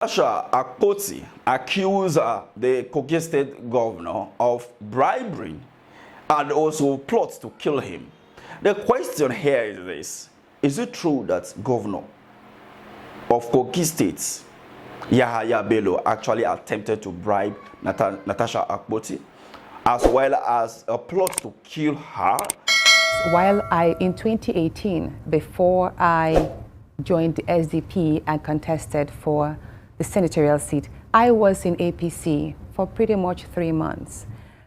Natasha Akpoti accused the Kogi State governor of bribery and also plots to kill him. The question here is this: is it true that governor of Kogi State, YAHAYA Bello, actually attempted to bribe Natasha Akpoti, as well as a plot to kill her? While in 2018, before I joined the SDP and contested for the senatorial seat, I was in APC for pretty much 3 months.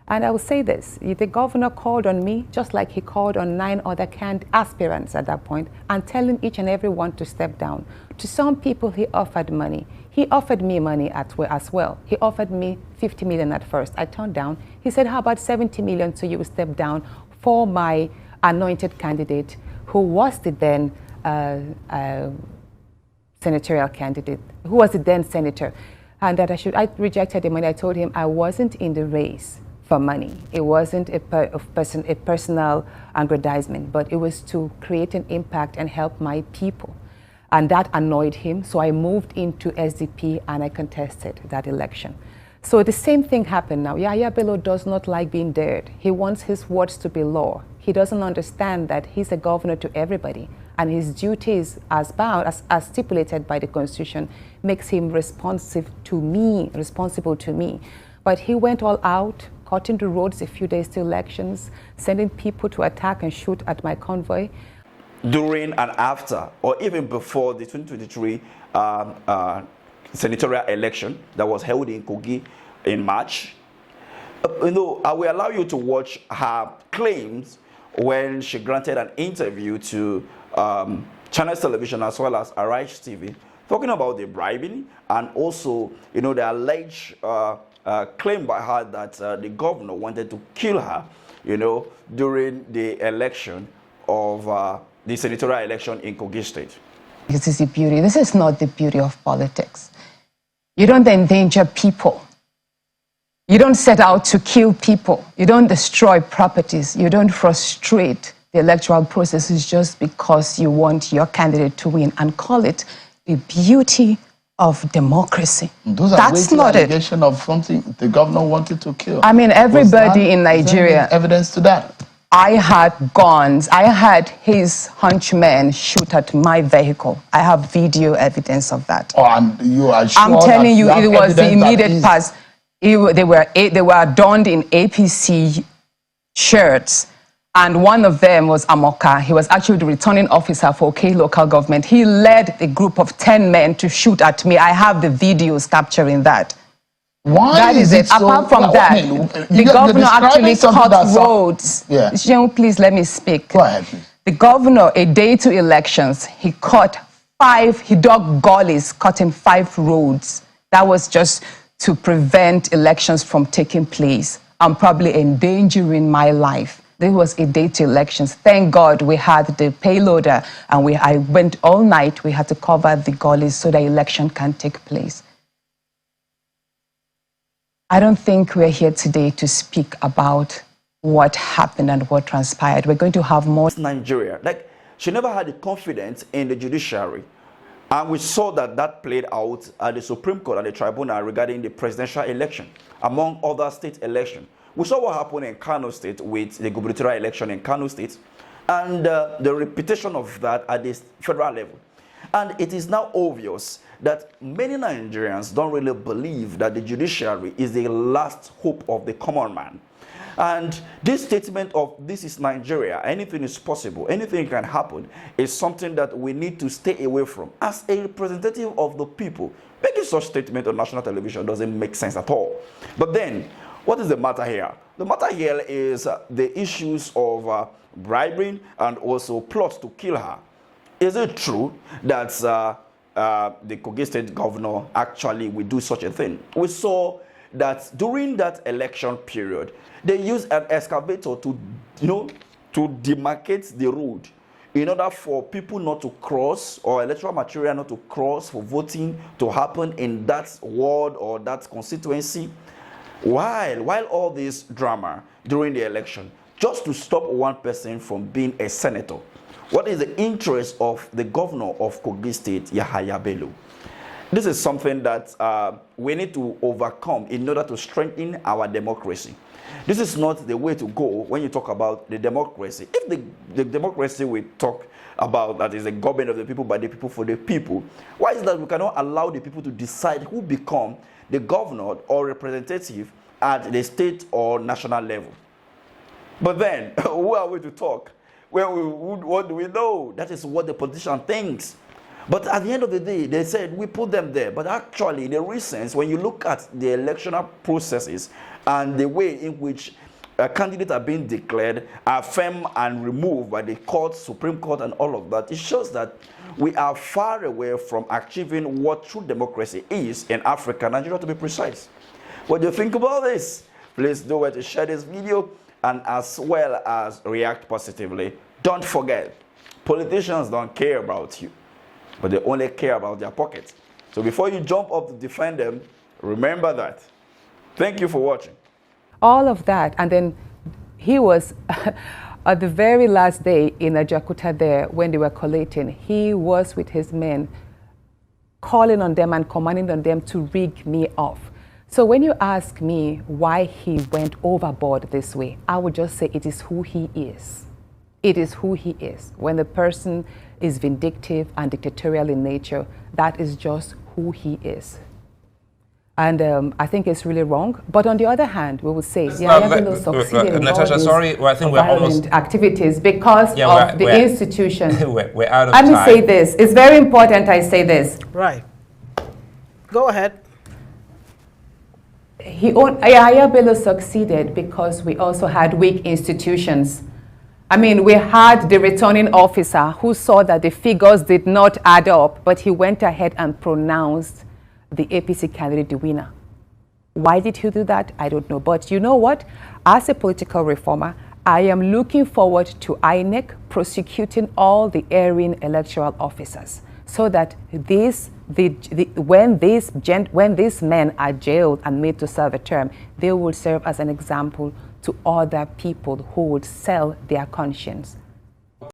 And I will say this: the governor called on me, just like he called on 9 other aspirants at that point, and telling each and every one to step down. To some people, he offered money. He offered me money as well. He offered me 50 million at first. I turned down. He said, how about 70 million so you will step down for my anointed candidate, who was the then senatorial candidate, who was the then senator, and that I rejected him, and I told him I wasn't in the race for money. It wasn't a personal aggrandizement, but it was to create an impact and help my people. And that annoyed him, so I moved into SDP and I contested that election. So the same thing happened now. YAHAYA Bello does not like being dared. He wants his words to be law. He doesn't understand that he's a governor to everybody, and his duties as stipulated by the Constitution makes him responsible to me. But he went all out, cutting the roads a few days to elections, sending people to attack and shoot at my convoy. During and after, or even before the 2023 senatorial election that was held in Kogi in March, I will allow you to watch her claims when she granted an interview to Channels Television as well as Arise TV, talking about the bribing and also, the alleged claim by her that the governor wanted to kill her, during the election of the senatorial election in Kogi State. This is the beauty. This is not the beauty of politics. You don't endanger people. You don't set out to kill people. You don't destroy properties. You don't frustrate the electoral processes just because you want your candidate to win, and call it the beauty of democracy. That's not it. Allegation of something the governor wanted to kill. I mean, everybody in Nigeria. Evidence to that. I had guns. I had his henchmen shoot at my vehicle. I have video evidence of that. Oh, and you are sure? I'm telling you, it was the immediate past. They were adorned in APC shirts, and one of them was Amoka. He was actually the returning officer for OK local government. He led a group of 10 men to shoot at me. I have the videos capturing that. Why that is it. So, apart from that, the governor actually cut roads. Yeah. Please let me speak. Go ahead, please. The governor, a day to elections, he dug gullies, cutting 5 roads. That was just to prevent elections from taking place. I'm probably endangering my life. There was a day to elections. Thank God we had the payloader, and I went all night. We had to cover the gullies so the election can take place. I don't think we're here today to speak about what happened and what transpired. We're going to have more. Nigeria, she never had the confidence in the judiciary. And we saw that played out at the Supreme Court and the tribunal regarding the presidential election, among other state elections. We saw what happened in Kano State with the gubernatorial election in Kano State, and the repetition of that at the federal level. And it is now obvious that many Nigerians don't really believe that the judiciary is the last hope of the common man. And this statement of "this is Nigeria, anything is possible, anything can happen," is something that we need to stay away from. As a representative of the people, making such statement on national television doesn't make sense at all. But then, what is the matter here? The matter here is the issues of bribing and also plots to kill her. Is it true that the Kogi State governor actually will do such a thing? We saw that during that election period, they used an excavator to demarcate the road in order for people not to cross, or electoral material not to cross for voting to happen in that ward or that constituency. While all this drama during the election, just to stop one person from being a senator. What is the interest of the governor of Kogi State, YAHAYA Bello? This is something that we need to overcome in order to strengthen our democracy. This is not the way to go when you talk about the democracy. If the democracy we talk about that is the government of the people, by the people, for the people, why is that we cannot allow the people to decide who become the governor or representative at the state or national level? But then, who are we to talk? What do we know? That is what the politician thinks. But at the end of the day, they said, we put them there. But actually, the reasons, when you look at the electoral processes and the way in which candidates are being declared, affirmed and removed by the court, Supreme Court, and all of that, it shows that we are far away from achieving what true democracy is in Africa, Nigeria to be precise. What do you think about this? Please do well to share this video and as well as react positively. Don't forget, politicians don't care about you, but they only care about their pockets. So before you jump up to defend them, remember that. Thank you for watching. All of that, and then he was, at the very last day in Ajakuta there, when they were collating, he was with his men, calling on them and commanding on them to rig me off. So when you ask me why he went overboard this way, I would just say it is who he is. It is who he is. When the person is vindictive and dictatorial in nature, that is just who he is. And I think it's really wrong. But on the other hand, we would say YAHAYA Bello succeeded in Natasha, all these sorry, well, I think we're almost activities because of the institution. We're out of time. Let me say this. It's very important I say this. Right. Go ahead. YAHAYA Bello succeeded because we also had weak institutions. I mean, we had the returning officer who saw that the figures did not add up, but he went ahead and pronounced the APC candidate the winner. Why did he do that? I don't know. But you know what? As a political reformer, I am looking forward to INEC prosecuting all the erring electoral officers so that when these men are jailed and made to serve a term, they will serve as an example to other people who would sell their conscience